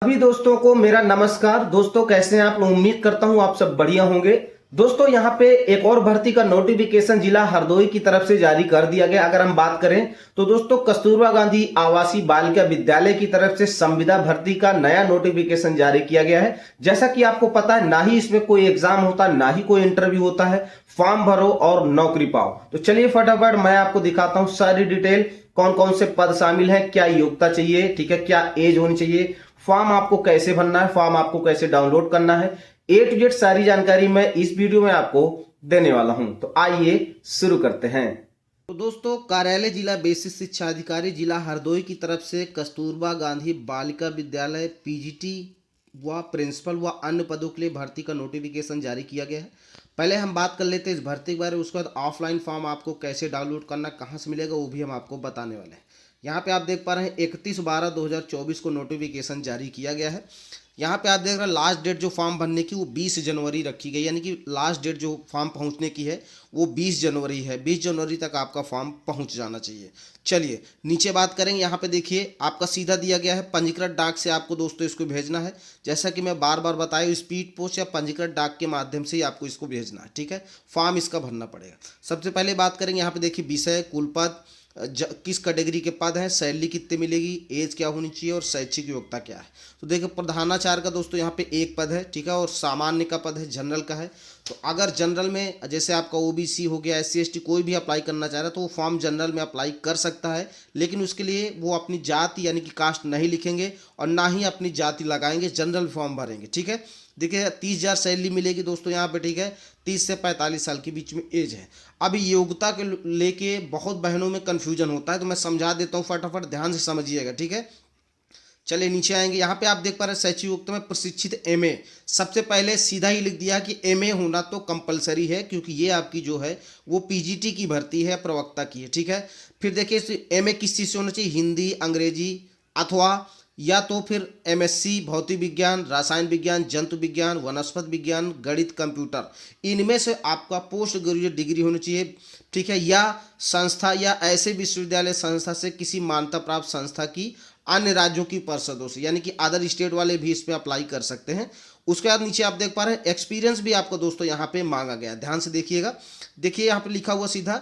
सभी दोस्तों को मेरा नमस्कार। दोस्तों कैसे हैं आप लोग? उम्मीद करता हूं आप सब बढ़िया होंगे। दोस्तों यहाँ पे एक और भर्ती का नोटिफिकेशन जिला हरदोई की तरफ से जारी कर दिया गया। अगर हम बात करें तो दोस्तों कस्तूरबा गांधी आवासीय बालिका विद्यालय की तरफ से संविदा भर्ती का नया नोटिफिकेशन जारी किया गया है। जैसा कि आपको पता है, ना ही इसमें कोई एग्जाम होता, ना ही कोई इंटरव्यू होता है। फॉर्म भरो और नौकरी पाओ। तो चलिए फटाफट मैं आपको दिखाता हूं सारी डिटेल, कौन कौन से पद शामिल हैं, क्या योग्यता चाहिए, ठीक है, क्या एज होनी चाहिए, फॉर्म आपको कैसे भरना है, फॉर्म आपको कैसे डाउनलोड करना है, ए टू जेड सारी जानकारी मैं इस वीडियो में आपको देने वाला हूं। तो आइए शुरू करते हैं। तो दोस्तों कार्यालय जिला बेसिक शिक्षा अधिकारी जिला हरदोई की तरफ से कस्तूरबा गांधी बालिका विद्यालय पीजीटी व प्रिंसिपल व अन्य पदों के लिए भर्ती का नोटिफिकेशन जारी किया गया है। पहले हम बात कर लेते हैं इस भर्ती के बारे में, उसके बाद ऑफलाइन फॉर्म आपको कैसे डाउनलोड करना, कहाँ से मिलेगा, वो भी हम आपको बताने वाले हैं। यहाँ पे आप देख पा रहे हैं 31/12/2024 को नोटिफिकेशन जारी किया गया है। यहाँ पे आप देख रहे हैं लास्ट डेट जो फॉर्म भरने की वो 20 जनवरी रखी गई, यानी कि लास्ट डेट जो फॉर्म पहुँचने की है वो 20 जनवरी है। 20 जनवरी तक आपका फॉर्म पहुँच जाना चाहिए। चलिए नीचे बात करेंगे। यहाँ पे देखिए आपका सीधा दिया गया है पंजीकृत डाक से आपको दोस्तों इसको भेजना है। जैसा कि मैं बार बार बताया, स्पीड पोस्ट या पंजीकृत डाक के माध्यम से ही आपको इसको भेजना है, ठीक है। फॉर्म इसका भरना पड़ेगा। सबसे पहले बात करेंगे, यहाँ पे देखिए विषय, कुल पद, किस कैटेगरी के पद हैं, सैलरी कितनी मिलेगी, एज क्या होनी चाहिए और शैक्षिक योग्यता क्या है। तो देखिए प्रधानाचार्य का दोस्तों यहाँ पे एक पद है, ठीक है, और सामान्य का पद है, जनरल का है। तो अगर जनरल में जैसे आपका ओबीसी हो गया, एससी एसटी कोई भी अप्लाई करना चाह रहा है तो वो फॉर्म जनरल में अप्लाई कर सकता है, लेकिन उसके लिए वो अपनी जाति यानी कि कास्ट नहीं लिखेंगे और ना ही अपनी जाति लगाएंगे, जनरल फॉर्म भरेंगे, ठीक है। देखिए 30,000 सैलरी मिलेगी दोस्तों यहाँ पे, ठीक है। 30 से 45 साल के बीच में एज है। अभी योग्यता के लेके बहुत बहनों में कन्फ्यूजन होता है, तो मैं समझा देता हूँ, फटाफट ध्यान से समझिएगा, ठीक है। चलिए नीचे आएंगे। यहाँ पे आप देख पा रहे हैं शैक्षिक योग्यता में प्रशिक्षित एमए। सबसे पहले सीधा ही लिख दिया कि एमए होना तो कंपलसरी है, क्योंकि ये आपकी जो है वो पीजीटी की भर्ती है, प्रवक्ता की है, ठीक है। फिर देखिए एमए किस चीज़ से होना चाहिए, हिंदी, अंग्रेजी, अथवा या तो फिर एमएससी भौतिक विज्ञान, रसायन विज्ञान, जंतु विज्ञान, वनस्पत विज्ञान, गणित, कंप्यूटर, इनमें से आपका पोस्ट ग्रेजुएट डिग्री होनी चाहिए, ठीक है। या संस्था या ऐसे विश्वविद्यालय संस्था से किसी मान्यता प्राप्त संस्था की अन्य राज्यों की परिषदों से, यानी कि अदर स्टेट वाले भी इस पर अप्लाई कर सकते हैं। उसके बाद नीचे आप देख पा रहे हैं एक्सपीरियंस भी आपको दोस्तों यहाँ पे मांगा गया है, ध्यान से देखिएगा। देखिए यहाँ पे लिखा हुआ सीधा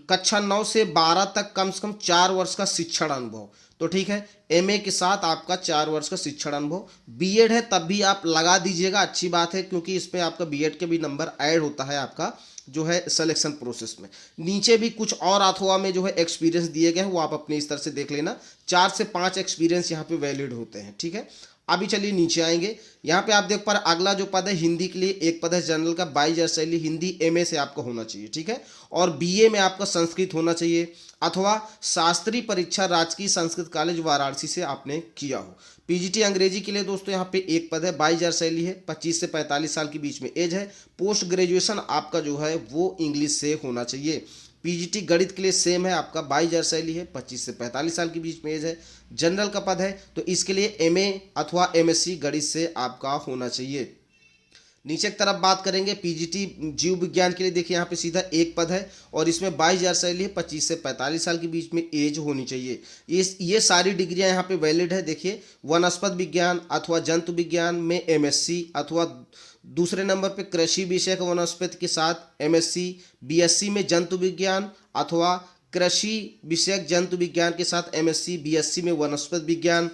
कक्षा 9 से 12 तक कम से कम 4 वर्ष का शिक्षण अनुभव, तो ठीक है। एमए के साथ आपका 4 वर्ष का शिक्षण अनुभव। बीएड है तब भी आप लगा दीजिएगा, अच्छी बात है, क्योंकि इसमें आपका बीएड के भी नंबर ऐड होता है आपका जो है सिलेक्शन प्रोसेस में। नीचे भी कुछ और अथवा में जो है एक्सपीरियंस दिए गए हैं, वो आप अपने स्तर से देख लेना। 4 से 5 एक्सपीरियंस यहाँ पे वैलिड होते हैं, ठीक है। अभी चलिए नीचे आएंगे। यहाँ पे आप देख पा रहे अगला जो पद है हिंदी के लिए एक पद है जनरल का, 22,000 सैलरी, हिंदी एमए से आपका होना चाहिए, ठीक है। और बीए में आपका संस्कृत होना चाहिए, अथवा शास्त्रीय परीक्षा राजकीय संस्कृत कॉलेज वाराणसी से आपने किया हो। पीजीटी अंग्रेजी के लिए दोस्तों यहाँ पे एक पद है, 22,000 सैलरी है, 25 से 45 साल के बीच में एज है। पोस्ट ग्रेजुएशन आपका जो है वो इंग्लिश से होना चाहिए। पीजीटी गणित के लिए सेम है, आपका 22,000 सैलरी है, 25 से 45 साल के बीच में एज है। जनरल का पद है तो इसके लिए एमए अथवा एमएससी गणित से आपका होना चाहिए। नीचे की तरफ बात करेंगे पीजीटी जीव विज्ञान के लिए, देखिए यहाँ पे सीधा एक पद है और इसमें 22,000 सैलरी है, 25 से 45 साल के बीच में एज होनी चाहिए। ये सारी डिग्रियां यहाँ पे वैलिड है। देखिए वनस्पत विज्ञान अथवा जंतु विज्ञान में एमएससी, अथवा दूसरे नंबर पे कृषि विषय का वनस्पति के साथ एमएससी, बीएससी में जंतु विज्ञान अथवा कृषि विषयक जंतु विज्ञान के साथ एमएससी, बीएससी में वनस्पति विज्ञान।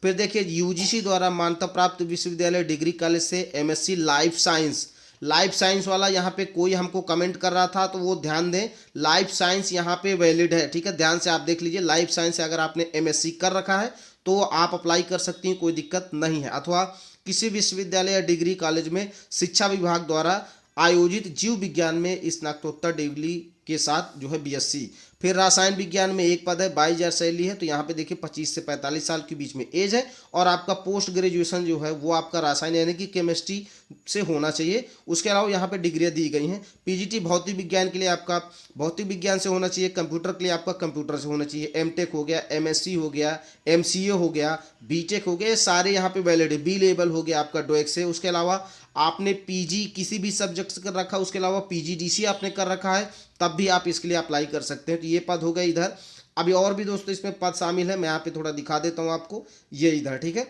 फिर देखिए यूजीसी द्वारा मान्यता प्राप्त विश्वविद्यालय डिग्री कॉलेज से MSc life science. Life science वाला यहाँ पे कोई हमको कमेंट कर रहा था, तो वो ध्यान दें, लाइफ साइंस यहाँ पे वैलिड है, ठीक है। ध्यान से आप देख लीजिए, लाइफ साइंस से अगर आपने एमएससी कर रखा है तो आप अप्लाई कर सकती हैं, कोई दिक्कत नहीं है। अथवा किसी विश्वविद्यालय या डिग्री कॉलेज में शिक्षा विभाग द्वारा आयोजित जीव विज्ञान में स्नातकोत्तर डिग्री के साथ जो है बीएससी। फिर रसायन विज्ञान में एक पद है, 22,000 सैलरी है, तो यहाँ पे देखिए 25 से 45 साल के बीच में एज है। और आपका पोस्ट ग्रेजुएशन जो है वो आपका रसायन यानी कि केमिस्ट्री से होना चाहिए। उसके अलावा यहाँ पे डिग्रियाँ दी गई हैं। पीजीटी भौतिक विज्ञान के लिए आपका भौतिक विज्ञान से होना चाहिए, कंप्यूटर के लिए आपका कंप्यूटर से होना चाहिए। एमटेक हो गया, एमएससी हो गया, एमसीए हो गया, बीटेक हो गया, ये सारे यहाँ पे वैलिड है। बी लेवल हो गया आपका डोएक से। उसके अलावा आपने पीजी किसी भी सब्जेक्ट से कर रखा, उसके अलावा पीजीडीसी आपने कर रखा है, तब भी आप इसके लिए अप्लाई कर सकते हैं। तो ये पद हो गए इधर। अभी और भी दोस्तों इसमें पद शामिल है, मैं यहाँ पे थोड़ा दिखा देता हूँ आपको, ये इधर, ठीक है।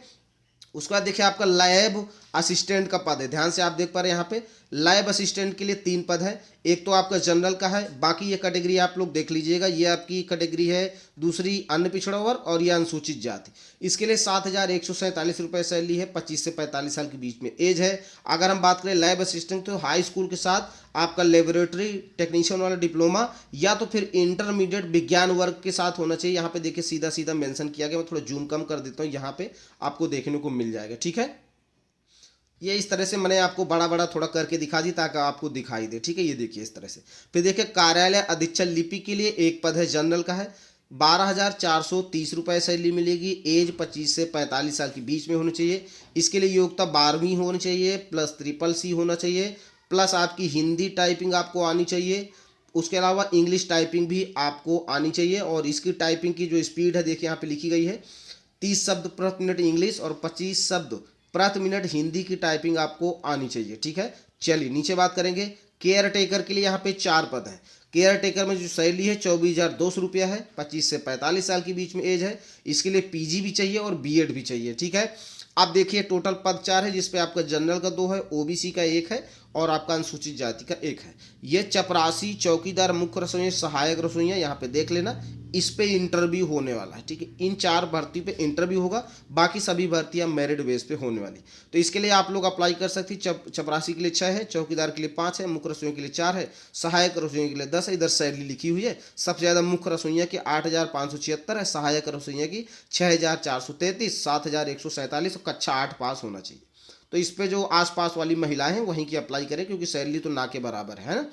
उसके बाद देखिए आपका लैब असिस्टेंट का पद है, ध्यान से आप देख पा रहे हैं यहाँ पे लैब असिस्टेंट के लिए 3 पद है। एक तो आपका जनरल का है, बाकी ये कैटेगरी आप लोग देख लीजिएगा, ये आपकी कैटेगरी है दूसरी अन्य पिछड़ा वर्ग और ये अनुसूचित जाति। इसके लिए 7,147 रुपये सैलरी है, 25 से 45 साल के बीच में एज है। अगर हम बात करें लैब असिस्टेंट तो हाई स्कूल के साथ आपका लेबोरेटरी टेक्नीशियन वाला डिप्लोमा या तो फिर इंटरमीडिएट विज्ञान वर्ग के साथ होना चाहिए। यहाँ पे देखिए सीधा सीधा मेंशन किया गया, मैं थोड़ा जूम कम कर देता हूँ, यहाँ पे आपको देखने को मिल जाएगा। ठीक है, ये इस तरह से मैंने आपको बड़ा बड़ा थोड़ा करके दिखा दी ताकि आपको दिखाई दे। ठीक है, ये देखिए इस तरह से। फिर देखिए कार्यालय अधीक्षक लिपि के लिए एक पद है, जनरल का है, 12,430 रुपये सैलरी मिलेगी। एज 25 से 45 साल के बीच में होनी चाहिए। इसके लिए योग्यता 12वीं होनी चाहिए प्लस CCC होना चाहिए, प्लस आपकी हिंदी टाइपिंग आपको आनी चाहिए। उसके अलावा इंग्लिश टाइपिंग भी आपको आनी चाहिए। और इसकी टाइपिंग की जो स्पीड है देखिए यहाँ पे लिखी गई है, 30 शब्द प्रति मिनट इंग्लिश और 25 शब्द प्रति मिनट हिंदी की टाइपिंग आपको आनी चाहिए। ठीक है, चलिए नीचे बात करेंगे। केयर टेकर के लिए यहाँ पे 4 पद हैं। केयर टेकर में जो सैलरी है 24,200 रुपया है, 25 से 45 साल के बीच में एज है। इसके लिए PG भी चाहिए और B.Ed भी चाहिए। ठीक है, अब देखिए टोटल पद 4 है, जिसपे आपका जनरल का 2 है, OBC का 1 है और आपका अनुसूचित जाति का 1 है। ये चपरासी, चौकीदार, मुख्य रसोइया, सहायक रसोइया, यहाँ पे देख लेना, इस पे इंटरव्यू होने वाला है। ठीक है, इन 4 भर्ती पे इंटरव्यू होगा, बाकी सभी भर्तियां मेरिट बेस पे होने वाली। तो इसके लिए आप लोग अप्लाई कर सकते हैं। चपरासी के लिए 6 है, चौकीदार के लिए 5 है, मुख्य रसोइया के लिए 4 है, सहायक रसोइया के लिए 10 है। इधर सैलरी लिखी हुई है, सबसे ज़्यादा मुख्य रसोइया की 8,576 है, सहायक रसोइया की 6,433, 7,147 और कक्षा 8 पास होना चाहिए। तो इस पे जो आसपास वाली महिलाएं हैं वहीं की अप्लाई करें, क्योंकि सैलरी तो ना के बराबर है ना।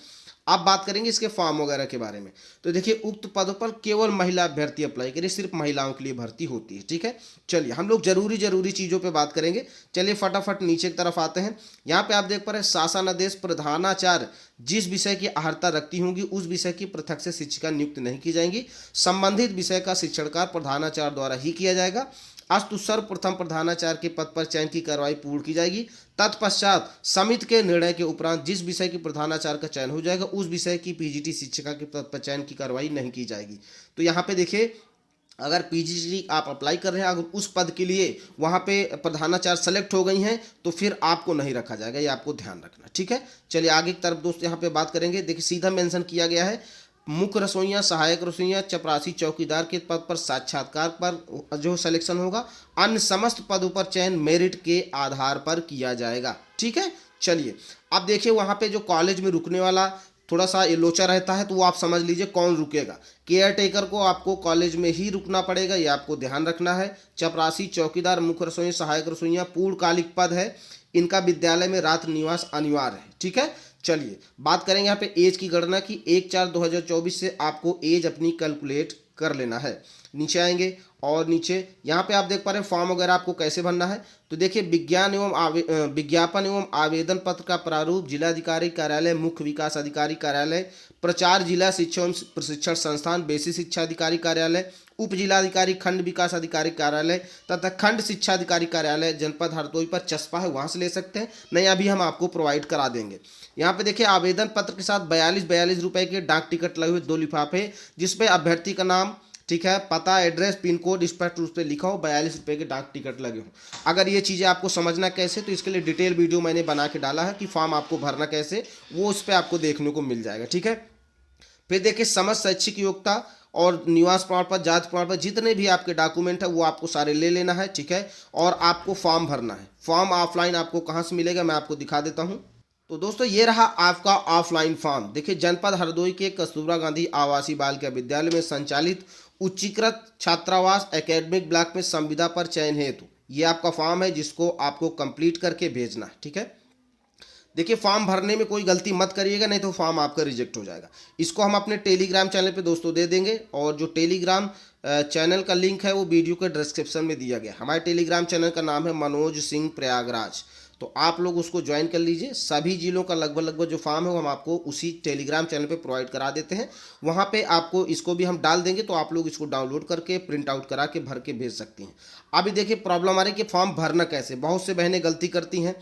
अब बात करेंगे इसके फॉर्म वगैरह के बारे में। तो देखिए उक्त पदों पर केवल महिला अभ्यर्थी अप्लाई करें, सिर्फ महिलाओं के लिए भर्ती होती है। ठीक है, चलिए हम लोग जरूरी चीज़ों पे बात करेंगे। चलिए फटाफट नीचे की तरफ आते हैं। यहाँ पे आप देख पा रहे हैं, शासनादेश प्रधानाचार्य जिस विषय की अहर्ता रखती होंगी उस विषय की पृथक से शिक्षिका नियुक्त नहीं की जाएंगी। संबंधित विषय का शिक्षणकार प्रधानाचार्य द्वारा ही किया जाएगा। अस्तु सर्वप्रथम प्रधानाचार्य के पद पर चयन की कार्रवाई पूर्ण की जाएगी। तत्पश्चात समिति के निर्णय के उपरांत जिस विषय की प्रधानाचार्य का चयन हो जाएगा उस विषय की PGT शिक्षिका के पद पर चयन की कार्रवाई नहीं की जाएगी। तो यहाँ पे देखिए, अगर PGT आप अप्लाई कर रहे हैं, अगर उस पद के लिए वहाँ पे प्रधानाचार्य सेलेक्ट हो गई हैं तो फिर आपको नहीं रखा जाएगा, ये आपको ध्यान रखना। ठीक है, चलिए आगे की तरफ दोस्त यहाँ पे बात करेंगे। देखिए सीधा मेंशन किया गया है, मुख्य रसोइया, सहायक रसोइया, चपरासी, चौकीदार के पद पर साक्षात्कार पर जो सिलेक्शन होगा, अन्य समस्त पदों पर चयन मेरिट के आधार पर किया जाएगा। ठीक है, चलिए अब देखिए वहाँ पे जो कॉलेज में रुकने वाला थोड़ा सा ये लोचा रहता है, तो वो आप समझ लीजिए कौन रुकेगा। केयर टेकर को आपको कॉलेज में ही रुकना पड़ेगा, ये आपको ध्यान रखना है। चपरासी, चौकीदार, मुख्य रसोइया, सहायक रसोइया पूर्णकालिक पद है, इनका विद्यालय में रात्रि निवास अनिवार्य है। ठीक है, चलिए बात करेंगे यहाँ पे एज की गणना की। 1/4/2024 से आपको एज अपनी कैलकुलेट कर लेना है। नीचे आएंगे और नीचे यहाँ पे आप देख पा रहे हैं फॉर्म वगैरह आपको कैसे भरना है। तो देखिए विज्ञापन एवं आवेदन पत्र का प्रारूप जिलाधिकारी कार्यालय, मुख्य विकास अधिकारी कार्यालय, प्रचार जिला शिक्षा एवं प्रशिक्षण संस्थान, बेसिक शिक्षा अधिकारी कार्यालय, उप जिलाधिकारी खंड विकास अधिकारी कार्यालय तथा खंड शिक्षा अधिकारी कार्यालय जनपद हरदोई पर चस्पा है, वहाँ से ले सकते हैं। नहीं, अभी हम आपको प्रोवाइड करा देंगे। यहाँ पे देखिए आवेदन पत्र के साथ 42 रुपए के डाक टिकट लगे हुए 2 लिफाफे, जिसपे अभ्यर्थी का नाम, ठीक है, पता, एड्रेस, पिन कोड स्पष्ट रूप से लिखा हो, 42 रुपये के डाक टिकट लगे हो। अगर ये चीज़ें आपको समझना कैसे, तो इसके लिए डिटेल वीडियो मैंने बना के डाला है कि फॉर्म आपको भरना कैसे, वो उस पर आपको देखने को मिल जाएगा। ठीक है, फिर देखिए समस्त शैक्षिक योग्यता और निवास प्रमाण पत्र, जाति प्रमाण पत्र, जितने भी आपके डॉक्यूमेंट है वो आपको सारे ले लेना है। ठीक है, और आपको फॉर्म भरना है। फॉर्म ऑफलाइन आपको कहाँ से मिलेगा मैं आपको दिखा देता हूँ। तो दोस्तों ये रहा आपका ऑफलाइन फॉर्म। देखिए जनपद हरदोई के कस्तूरबा गांधी आवासीय बालिका विद्यालय में संचालित उच्चीकृत छात्रावास एकेडमिक ब्लॉक में संविदा पर चयन हेतु ये आपका फॉर्म है, जिसको आपको कंप्लीट करके भेजना है। ठीक है, देखिए फॉर्म भरने में कोई गलती मत करिएगा, नहीं तो फॉर्म आपका रिजेक्ट हो जाएगा। इसको हम अपने टेलीग्राम चैनल पे दोस्तों दे देंगे, और जो टेलीग्राम चैनल का लिंक है वो वीडियो के डिस्क्रिप्शन में दिया गया। हमारे टेलीग्राम चैनल का नाम है मनोज सिंह प्रयागराज, तो आप लोग उसको ज्वाइन कर लीजिए। सभी जिलों का लगभग जो फॉर्म है वो हम आपको उसी टेलीग्राम चैनल पे प्रोवाइड करा देते हैं। वहाँ पे आपको इसको भी हम डाल देंगे, तो आप लोग इसको डाउनलोड करके प्रिंट आउट करा के भर के भेज सकती हैं। अभी देखिए प्रॉब्लम आ रही है कि फॉर्म भरना कैसे। बहुत से बहनें गलती करती हैं,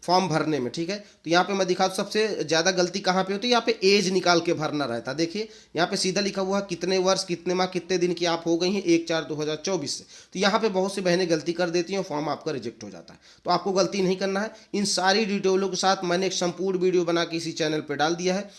फॉर्म भरने में, ठीक है। तो यहाँ पे मैं दिखा, सबसे ज़्यादा गलती कहाँ पे होती है, यहाँ पे एज निकाल के भरना रहता है। देखिए यहाँ पे सीधा लिखा हुआ है कितने वर्ष, कितने माह, कितने दिन की आप हो गई हैं 1/4/2024 से। तो यहाँ पे बहुत सी बहनें गलती कर देती हैं और फॉर्म आपका रिजेक्ट हो जाता है। तो आपको गलती नहीं करना है। इन सारी डिटेलों के साथ मैंने एक संपूर्ण वीडियो बना के इसी चैनल पर डाल दिया है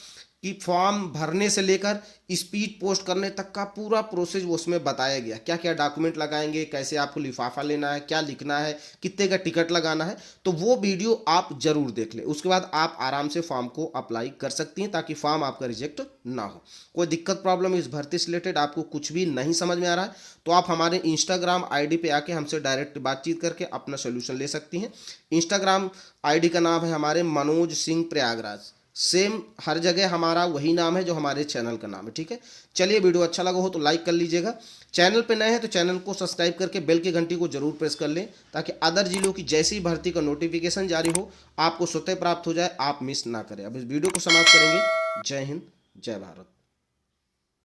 कि फॉर्म भरने से लेकर स्पीड पोस्ट करने तक का पूरा प्रोसेस उसमें बताया गया, क्या क्या डॉक्यूमेंट लगाएंगे, कैसे आपको लिफाफा लेना है, क्या लिखना है, कितने का टिकट लगाना है। तो वो वीडियो आप जरूर देख लें, उसके बाद आप आराम से फॉर्म को अप्लाई कर सकती हैं ताकि फॉर्म आपका रिजेक्ट ना हो। कोई दिक्कत प्रॉब्लम इस भर्ती से रिलेटेड आपको कुछ भी नहीं समझ में आ रहा है तो आप हमारे इंस्टाग्राम आईडी पे आके हमसे डायरेक्ट बातचीत करके अपना सोल्यूशन ले सकती हैं। इंस्टाग्राम आईडी का नाम है हमारे मनोज सिंह प्रयागराज। सेम हर जगह हमारा वही नाम है जो हमारे चैनल का नाम है, ठीक है। चलिए वीडियो अच्छा लगा हो तो लाइक कर लीजिएगा। चैनल पे नए हैं तो चैनल को सब्सक्राइब करके बेल की घंटी को जरूर प्रेस कर लें ताकि अदर जिलों की जैसी भर्ती का नोटिफिकेशन जारी हो आपको स्वतः प्राप्त हो जाए, आप मिस ना करें। अब इस वीडियो को समाप्त करेंगे। जय हिंद, जय भारत।